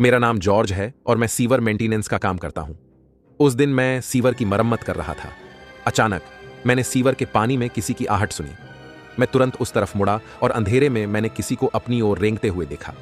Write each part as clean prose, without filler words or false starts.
मेरा नाम जॉर्ज है और मैं सीवर मेंटेनेंस का काम करता हूं। उस दिन मैं सीवर की मरम्मत कर रहा था। अचानक मैंने सीवर के पानी में किसी की आहट सुनी। मैं तुरंत उस तरफ मुड़ा और अंधेरे में मैंने किसी को अपनी ओर रेंगते हुए देखा।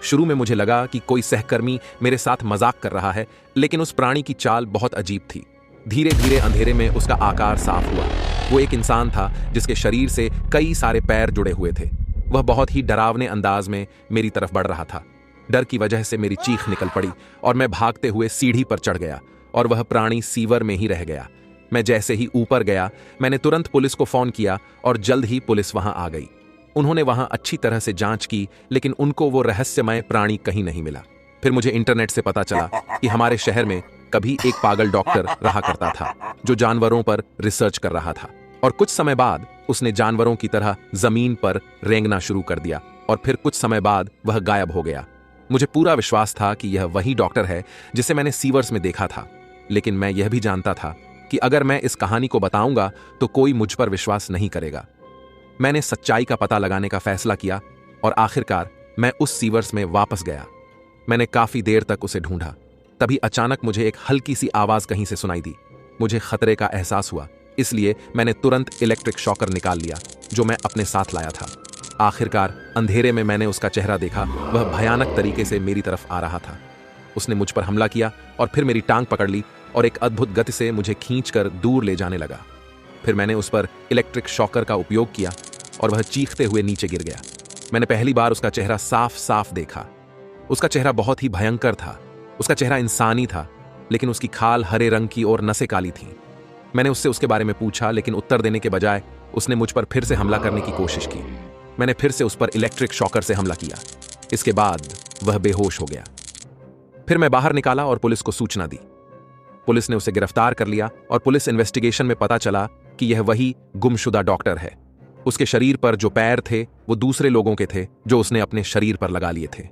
शुरू में मुझे लगा कि कोई सहकर्मी मेरे साथ मजाक कर रहा है, लेकिन उस प्राणी की चाल बहुत अजीब थी। धीरे धीरे अंधेरे में उसका आकार साफ हुआ। वो एक इंसान था जिसके शरीर से कई सारे पैर जुड़े हुए थे। वह बहुत ही डरावने अंदाज में मेरी तरफ बढ़ रहा था। डर की वजह से मेरी चीख निकल पड़ी और मैं भागते हुए सीढ़ी पर चढ़ गया और वह प्राणी सीवर में ही रह गया। मैं जैसे ही ऊपर गया, मैंने तुरंत पुलिस को फोन किया और जल्द ही पुलिस वहां आ गई। उन्होंने वहां अच्छी तरह से जांच की, लेकिन उनको वो रहस्यमय प्राणी कहीं नहीं मिला। फिर मुझे इंटरनेट से पता चला कि हमारे शहर में कभी एक पागल डॉक्टर रहा करता था जो जानवरों पर रिसर्च कर रहा था, और कुछ समय बाद उसने जानवरों की तरह जमीन पर रेंगना शुरू कर दिया और फिर कुछ समय बाद वह गायब हो गया। मुझे पूरा विश्वास था कि यह वही डॉक्टर है जिसे मैंने सीवर्स में देखा था, लेकिन मैं यह भी जानता था कि अगर मैं इस कहानी को बताऊंगा तो कोई मुझ पर विश्वास नहीं करेगा। मैंने सच्चाई का पता लगाने का फैसला किया और आखिरकार मैं उस सीवर्स में वापस गया। मैंने काफी देर तक उसे ढूंढा। तभी अचानक मुझे एक हल्की सी आवाज कहीं से सुनाई दी। मुझे खतरे का एहसास हुआ, इसलिए मैंने तुरंत इलेक्ट्रिक शॉकर निकाल लिया जो मैं अपने साथ लाया था। आखिरकार अंधेरे में मैंने उसका चेहरा देखा। वह भयानक तरीके से मेरी तरफ आ रहा था। उसने मुझ पर हमला किया और फिर मेरी टांग पकड़ ली और एक अद्भुत गति से मुझे खींचकर दूर ले जाने लगा। फिर मैंने उस पर इलेक्ट्रिक शॉकर का उपयोग किया और वह चीखते हुए नीचे गिर गया। मैंने पहली बार उसका चेहरा साफ साफ देखा। उसका चेहरा बहुत ही भयंकर था। उसका चेहरा इंसानी था, लेकिन उसकी खाल हरे रंग की और नसें काली थीं। मैंने उससे उसके बारे में पूछा, लेकिन उत्तर देने के बजाय उसने मुझ पर फिर से हमला करने की कोशिश की। मैंने फिर से उस पर इलेक्ट्रिक शॉकर से हमला किया। इसके बाद वह बेहोश हो गया। फिर मैं बाहर निकाला और पुलिस को सूचना दी। पुलिस ने उसे गिरफ्तार कर लिया और पुलिस इन्वेस्टिगेशन में पता चला कि यह वही गुमशुदा डॉक्टर है। उसके शरीर पर जो पैर थे वो दूसरे लोगों के थे जो उसने अपने शरीर पर लगा लिए थे।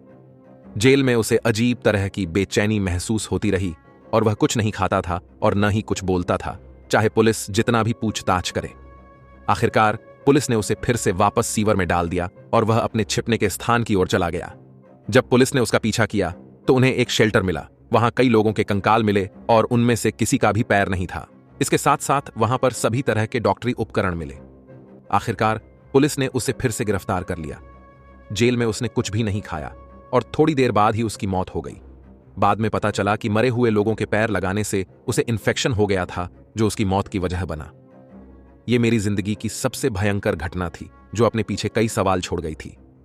जेल में उसे अजीब तरह की बेचैनी महसूस होती रही और वह कुछ नहीं खाता था और न ही कुछ बोलता था, चाहे पुलिस जितना भी पूछताछ करे। आखिरकार पुलिस ने उसे फिर से वापस सीवर में डाल दिया और वह अपने छिपने के स्थान की ओर चला गया। जब पुलिस ने उसका पीछा किया तो उन्हें एक शेल्टर मिला। वहां कई लोगों के कंकाल मिले और उनमें से किसी का भी पैर नहीं था। इसके साथ साथ वहां पर सभी तरह के डॉक्टरी उपकरण मिले। आखिरकार पुलिस ने उसे फिर से गिरफ्तार कर लिया। जेल में उसने कुछ भी नहीं खाया और थोड़ी देर बाद ही उसकी मौत हो गई। बाद में पता चला कि मरे हुए लोगों के पैर लगाने से उसे इन्फेक्शन हो गया था, जो उसकी मौत की वजह बना। यह मेरी जिंदगी की सबसे भयंकर घटना थी जो अपने पीछे कई सवाल छोड़ गई थी।